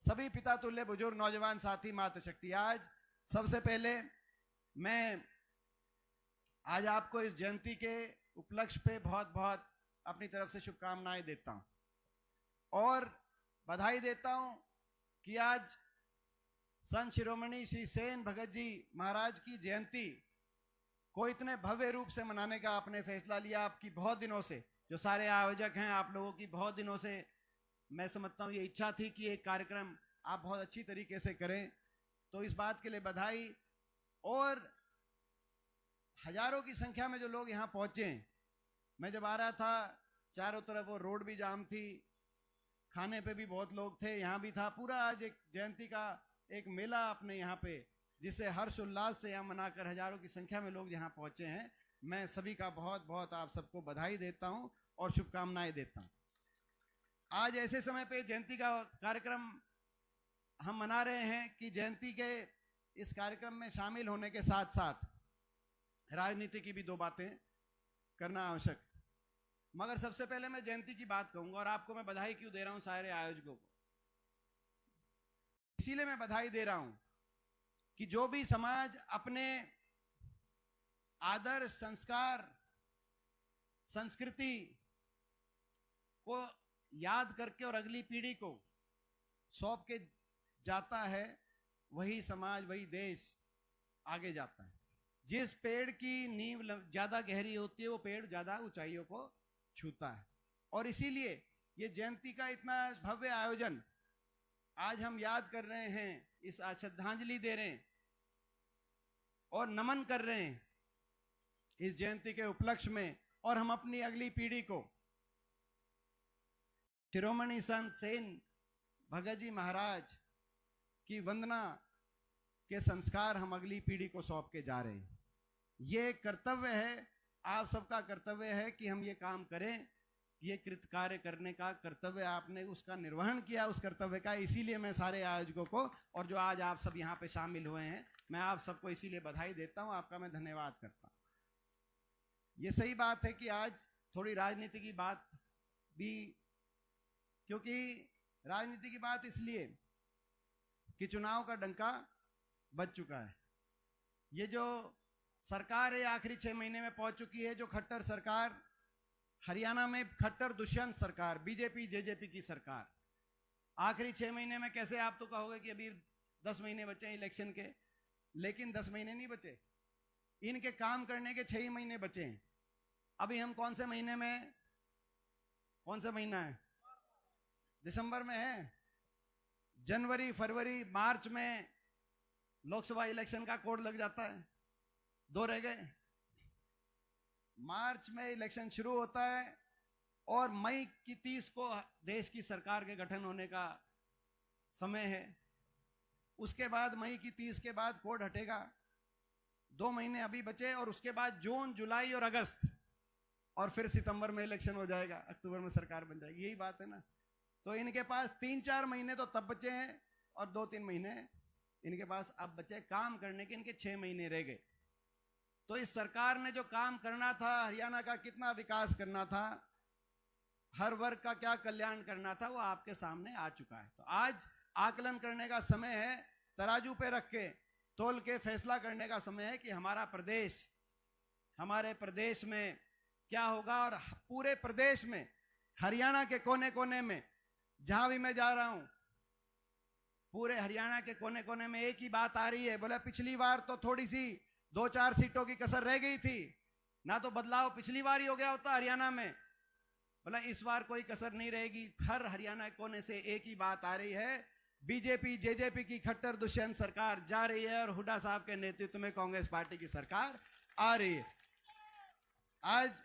सभी पिता तुल्य बुजुर्ग नौजवान साथी मातृशक्ति, आज सबसे पहले मैं आज आपको इस जयंती के उपलक्ष्य पे बहुत बहुत अपनी तरफ से शुभकामनाएं देता हूं और बधाई देता हूं कि आज संत शिरोमणि श्री सेन भगत जी महाराज की जयंती को इतने भव्य रूप से मनाने का आपने फैसला लिया। आपकी बहुत दिनों से, जो सारे आयोजक हैं, आप लोगों की बहुत दिनों से मैं समझता हूं ये इच्छा थी कि एक कार्यक्रम आप बहुत अच्छी तरीके से करें, तो इस बात के लिए बधाई। और हजारों की संख्या में जो लोग यहाँ पहुंचे हैं, मैं जब आ रहा था चारों तरफ वो रोड भी जाम थी, खाने पे भी बहुत लोग थे, यहाँ भी था, पूरा आज एक जयंती का एक मेला अपने यहाँ पे, जिसे हर्ष उल्लास से यहाँ मनाकर हजारों की संख्या में लोग यहाँ पहुंचे हैं। मैं सभी का बहुत बहुत आप सबको बधाई देता हूं और शुभकामनाएं देता हूं। आज ऐसे समय पे जयंती का कार्यक्रम हम मना रहे हैं कि जयंती के इस कार्यक्रम में शामिल होने के साथ साथ राजनीति की भी दो बातें करना आवश्यक। मगर सबसे पहले मैं जयंती की बात कहूंगा और आपको मैं बधाई क्यों दे रहा हूं सारे आयोजकों को, इसीलिए मैं बधाई दे रहा हूं कि जो भी समाज अपने आदर्श, संस्कार, संस्कृति को याद करके और अगली पीढ़ी को सौंप के जाता है, वही समाज, वही देश आगे जाता है। जिस पेड़ की नींव ज्यादा गहरी होती है वो पेड़ ज्यादा ऊंचाइयों को छूता है। और इसीलिए ये जयंती का इतना भव्य आयोजन आज हम याद कर रहे हैं, इस श्रद्धांजलि दे रहे हैं और नमन कर रहे हैं इस जयंती के उपलक्ष्य में। और हम अपनी अगली पीढ़ी को शिरोमणि संत सेन भगत जी महाराज की वंदना के संस्कार हम अगली पीढ़ी को सौंप के जा रहे हैं। ये कर्तव्य है, आप सबका कर्तव्य है कि हम ये काम करें। ये कृत कार्य करने का कर्तव्य आपने उसका निर्वहन किया, उस कर्तव्य का। इसीलिए मैं सारे आयोजकों को और जो आज आप सब यहाँ पे शामिल हुए हैं, मैं आप सबको इसीलिए बधाई देता हूँ, आपका मैं धन्यवाद करता हूँ। ये सही बात है कि आज थोड़ी राजनीति की बात भी, क्योंकि राजनीति की बात इसलिए कि चुनाव का डंका बज चुका है। ये जो सरकार है आखिरी 6 महीने में पहुंच चुकी है, जो खट्टर सरकार, हरियाणा में खट्टर दुष्यंत सरकार, बीजेपी जेजेपी की सरकार, आखिरी 6 महीने में कैसे, आप तो कहोगे कि अभी 10 महीने बचे हैं इलेक्शन के, लेकिन 10 महीने नहीं बचे, इनके काम करने के 6 ही महीने बचे हैं। अभी हम कौन से महीने में, कौन सा महीना है, दिसंबर में है। जनवरी, फरवरी, मार्च में लोकसभा इलेक्शन का कोड लग जाता है, 2 रह गए। मार्च में इलेक्शन शुरू होता है और मई की 30 को देश की सरकार के गठन होने का समय है। उसके बाद मई की 30 के बाद कोड हटेगा, 2 महीने अभी बचे, और उसके बाद जून, जुलाई और अगस्त, और फिर सितंबर में इलेक्शन हो जाएगा, अक्टूबर में सरकार बन जाएगी। यही बात है ना। तो इनके पास 3-4 महीने तो तब बचे हैं और 2-3 महीने इनके पास अब बचे काम करने के, इनके 6 महीने रह गए। तो इस सरकार ने जो काम करना था, हरियाणा का कितना विकास करना था, हर वर्ग का क्या कल्याण करना था, वो आपके सामने आ चुका है। तो आज आकलन करने का समय है, तराजू पे रख के तोल के फैसला करने का समय है कि हमारा प्रदेश, हमारे प्रदेश में क्या होगा। और पूरे प्रदेश में, हरियाणा के कोने कोने में, जहां भी मैं जा रहा हूं, पूरे हरियाणा के कोने कोने में एक ही बात आ रही है, बोले पिछली बार तो थोड़ी सी 2-4 सीटों की कसर रह गई थी ना, तो बदलाव पिछली बार ही हो गया होता हरियाणा में, बोला इस बार कोई कसर नहीं रहेगी। हर हरियाणा कोने से एक ही बात आ रही है, बीजेपी जेजेपी की खट्टर दुष्यंत सरकार जा रही है और हुड्डा साहब के नेतृत्व में कांग्रेस पार्टी की सरकार आ रही है। आज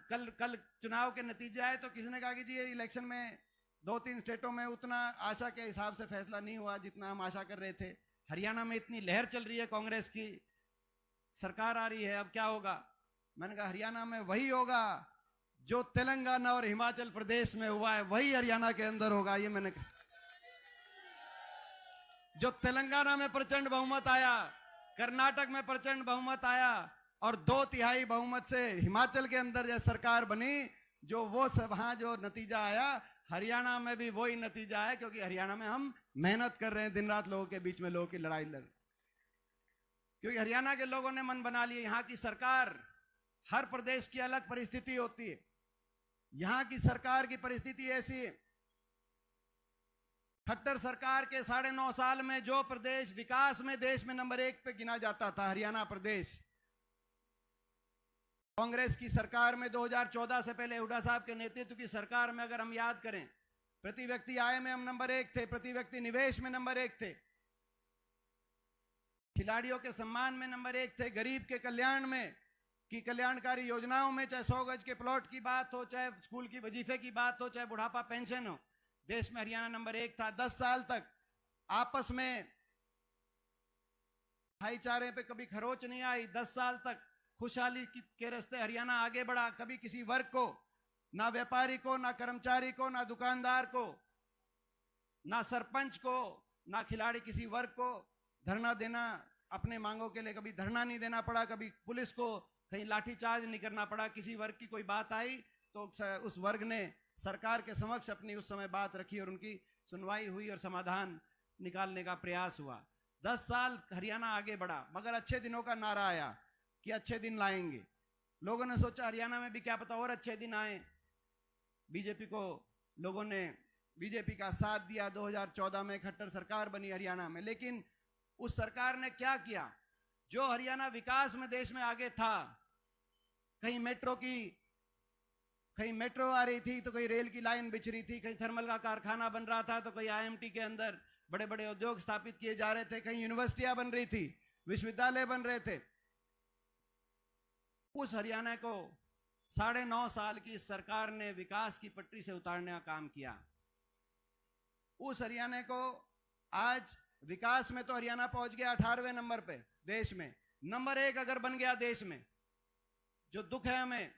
कल चुनाव के नतीजे आए तो किसी ने कहा कि जी ये इलेक्शन में 2-3 स्टेटों में उतना आशा के हिसाब से फैसला नहीं हुआ जितना हम आशा कर रहे थे। हरियाणा में इतनी लहर चल रही है, कांग्रेस की सरकार आ रही है, अब क्या होगा। मैंने कहा हरियाणा में वही होगा जो तेलंगाना और हिमाचल प्रदेश में हुआ है, वही हरियाणा के अंदर होगा। ये मैंने कहा, जो तेलंगाना में प्रचंड बहुमत आया, कर्नाटक में प्रचंड बहुमत आया और 2/3 बहुमत से हिमाचल के अंदर जब सरकार बनी, जो वो सब वहां जो नतीजा आया, हरियाणा में भी वही नतीजा है, क्योंकि हरियाणा में हम मेहनत कर रहे हैं दिन रात, लोगों के बीच में लोगों की लड़ाई लड़, क्योंकि हरियाणा के लोगों ने मन बना लिया। यहाँ की सरकार, हर प्रदेश की अलग परिस्थिति होती है, यहाँ की सरकार की परिस्थिति ऐसी है। खट्टर सरकार के 9.5 साल में जो प्रदेश विकास में देश में नंबर 1 पे गिना जाता था, हरियाणा प्रदेश, कांग्रेस की सरकार में 2014 से पहले हुड्डा साहब के नेतृत्व की सरकार में अगर हम याद करें, प्रति व्यक्ति आय में हम नंबर 1 थे, प्रति व्यक्ति निवेश में नंबर 1 थे, खिलाड़ियों के सम्मान में नंबर 1 थे, गरीब के कल्याण में की कल्याणकारी योजनाओं में, चाहे 100 गज के प्लॉट की बात हो, चाहे स्कूल की वजीफे की बात हो, चाहे बुढ़ापा पेंशन हो, देश में हरियाणा नंबर 1 था। 10 साल तक आपस में भाईचारे पे कभी खरोच नहीं आई। 10 साल तक खुशहाली के रास्ते हरियाणा आगे बढ़ा। कभी किसी वर्ग को, ना व्यापारी को, ना कर्मचारी को, ना दुकानदार को, ना सरपंच को, ना खिलाड़ी किसी वर्ग को धरना देना, अपने मांगों के लिए कभी धरना नहीं देना पड़ा, कभी पुलिस को कहीं लाठीचार्ज नहीं करना पड़ा। किसी वर्ग की कोई बात आई तो उस वर्ग ने सरकार के समक्ष अपनी उस समय बात रखी और उनकी सुनवाई हुई और समाधान निकालने का प्रयास हुआ। 10 साल हरियाणा आगे बढ़ा, मगर अच्छे दिनों का नारा आया कि अच्छे दिन लाएंगे। लोगों ने सोचा हरियाणा में भी क्या पता और अच्छे दिन आए। बीजेपी को लोगों ने, बीजेपी का साथ दिया। 2014 में खट्टर सरकार बनी हरियाणा में, लेकिन उस सरकार ने क्या किया? जो हरियाणा विकास में देश में आगे था, कहीं मेट्रो आ रही थी तो कहीं रेल की लाइन बिछ रही थी, कहीं थर्मल का कारखाना बन रहा था तो कहीं आईएमटी के अंदर बड़े बड़े उद्योग स्थापित किए जा रहे थे, कहीं यूनिवर्सिटियां बन रही थी, विश्वविद्यालय बन रहे थे। उस हरियाणा को 9.5 साल की सरकार ने विकास की पटरी से उतारने का काम किया। उस हरियाणा को आज विकास में तो हरियाणा पहुंच गया 18वें नंबर पे देश में। नंबर 1 अगर बन गया देश में, जो दुख है हमें,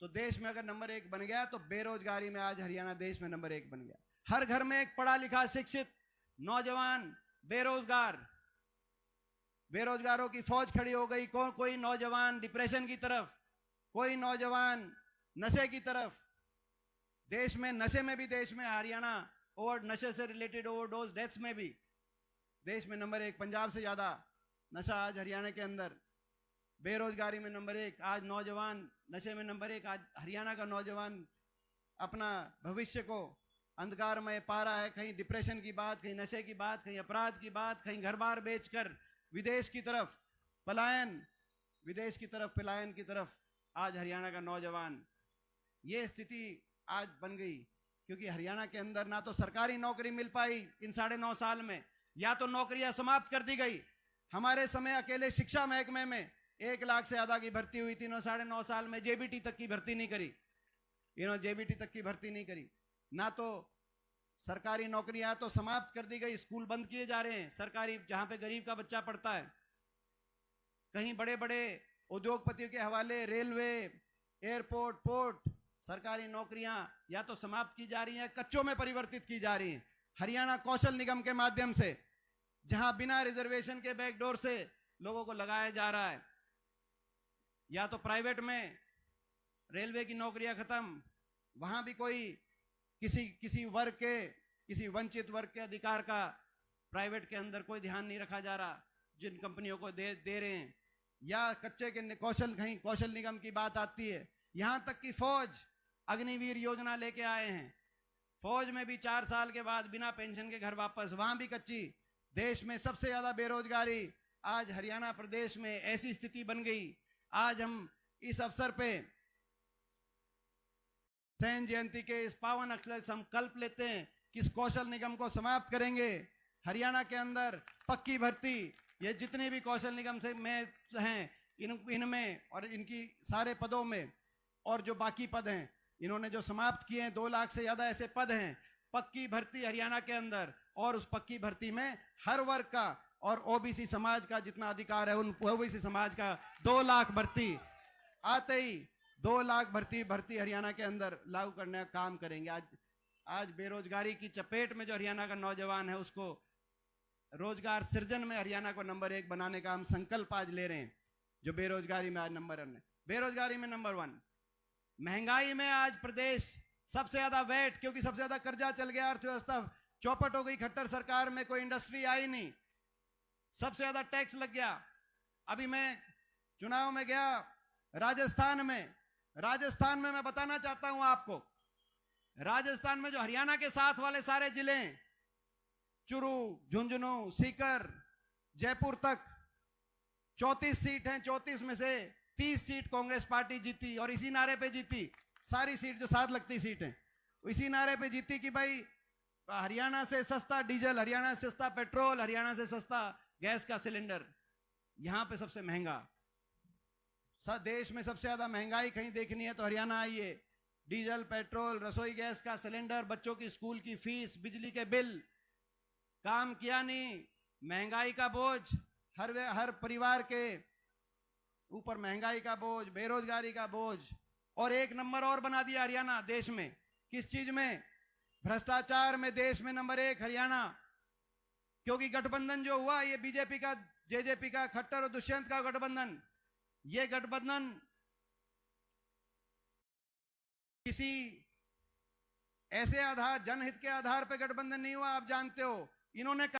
तो देश में अगर नंबर 1 बन गया तो बेरोजगारी में आज हरियाणा देश में नंबर 1 बन गया। हर घर में एक पढ़ा लिखा शिक्षित नौजवान बेरोजगार, बेरोजगारों की फौज खड़ी हो गई। कोई नौजवान डिप्रेशन की तरफ, कोई नौजवान नशे की तरफ। देश में नशे में भी देश में हरियाणा और नशे से रिलेटेड ओवरडोज डेथ्स में भी देश में नंबर 1। पंजाब से ज्यादा नशा आज हरियाणा के अंदर। बेरोजगारी में नंबर 1, आज नौजवान नशे में नंबर 1। आज हरियाणा का नौजवान अपना भविष्य को अंधकार में पा रहा है। कहीं डिप्रेशन की बात, कहीं नशे की बात, कहीं अपराध की बात, कहीं घर बार बेचकर विदेश की तरफ पलायन, विदेश की तरफ पलायन की तरफ आज हरियाणा का नौजवान। ये स्थिति आज बन गई क्योंकि हरियाणा के अंदर ना तो सरकारी नौकरी मिल पाई इन 9.5 साल में, या तो नौकरियां समाप्त कर दी गई। हमारे समय अकेले शिक्षा महकमे में 1 लाख से ज्यादा की भर्ती हुई थी। 9.5 साल में जेबीटी तक की भर्ती नहीं करी, इन्होंने जेबीटी तक की भर्ती नहीं करी। ना तो सरकारी नौकरियां तो समाप्त कर दी गई, स्कूल बंद किए जा रहे हैं सरकारी, जहां पे गरीब का बच्चा पढ़ता है। कहीं बड़े बड़े उद्योगपतियों के हवाले रेलवे, एयरपोर्ट, पोर्ट, सरकारी नौकरियां या तो समाप्त की जा रही हैं, कच्चों में परिवर्तित की जा रही हैं। हरियाणा कौशल निगम के माध्यम से, जहां बिना रिजर्वेशन के बैकडोर से लोगों को लगाया जा रहा है, या तो प्राइवेट में रेलवे की नौकरियां खत्म, वहां भी कोई किसी वर्ग के, किसी वंचित वर्ग के अधिकार का प्राइवेट के अंदर कोई ध्यान नहीं रखा जा रहा, जिन कंपनियों को दे रहे हैं। या कच्चे के कौशल, कहीं कौशल निगम की बात आती है। यहां तक कि फौज अग्निवीर योजना लेके आए हैं, फौज में भी 4 साल के बाद बिना पेंशन के घर वापस, वहां भी कच्ची। देश में सबसे ज्यादा बेरोजगारी आज हरियाणा प्रदेश में। ऐसी स्थिति बन गई। आज हम इस अवसर पे सैन जयंती के इस पावन अक्षर संकल्प लेते हैं कि इस कौशल निगम को समाप्त करेंगे। हरियाणा के अंदर पक्की भर्ती, ये जितने भी कौशल निगम से में हैं, इनमें और इनकी सारे पदों में, और जो बाकी पद हैं इन्होंने जो समाप्त किए हैं, 2 लाख से ज्यादा ऐसे पद हैं। पक्की भर्ती हरियाणा के अंदर, और उस पक्की भर्ती में हर वर्ग का और ओबीसी समाज का जितना अधिकार है, उन ओबीसी समाज का 2 लाख भर्ती आते ही 2 लाख भर्ती हरियाणा के अंदर लागू करने का काम करेंगे। आज बेरोजगारी की चपेट में जो हरियाणा का नौजवान है, उसको रोजगार सृजन में हरियाणा को नंबर 1 बनाने का हम संकल्प आज ले रहे हैं। जो बेरोजगारी में आज नंबर 1 है, बेरोजगारी में नंबर 1, महंगाई में आज प्रदेश सबसे ज्यादा वेट, क्योंकि सबसे ज्यादा कर्जा चल गया, अर्थव्यवस्था चौपट हो गई, खट्टर सरकार में कोई इंडस्ट्री आई नहीं, सबसे ज्यादा टैक्स लग गया। अभी मैं चुनाव में गया राजस्थान में मैं बताना चाहता हूं आपको, राजस्थान में जो हरियाणा के साथ वाले सारे जिले हैं, चुरू, झुंझुनू, सीकर, जयपुर तक 34 सीट हैं, 34 में से 30 सीट कांग्रेस पार्टी जीती, और इसी नारे पे जीती। सारी सीट जो 7 लगती सीट हैं इसी नारे पे जीती कि भाई हरियाणा से सस्ता डीजल, हरियाणा से सस्ता पेट्रोल, हरियाणा से सस्ता गैस का सिलेंडर। यहां पे सबसे महंगा, देश में सबसे ज्यादा महंगाई कहीं देखनी है तो हरियाणा आइए। डीजल, पेट्रोल, रसोई गैस का सिलेंडर, बच्चों की स्कूल की फीस, बिजली के बिल, काम किया नहीं, महंगाई का बोझ हर परिवार के ऊपर, महंगाई का बोझ, बेरोजगारी का बोझ। और एक नंबर और बना दिया हरियाणा देश में, किस चीज में? भ्रष्टाचार में देश में नंबर 1 हरियाणा। क्योंकि गठबंधन जो हुआ, ये बीजेपी का, जेजेपी का, खट्टर और दुष्यंत का गठबंधन, ये गठबंधन किसी ऐसे आधार, जनहित के आधार पर गठबंधन नहीं हुआ। आप जानते हो, इन्होंने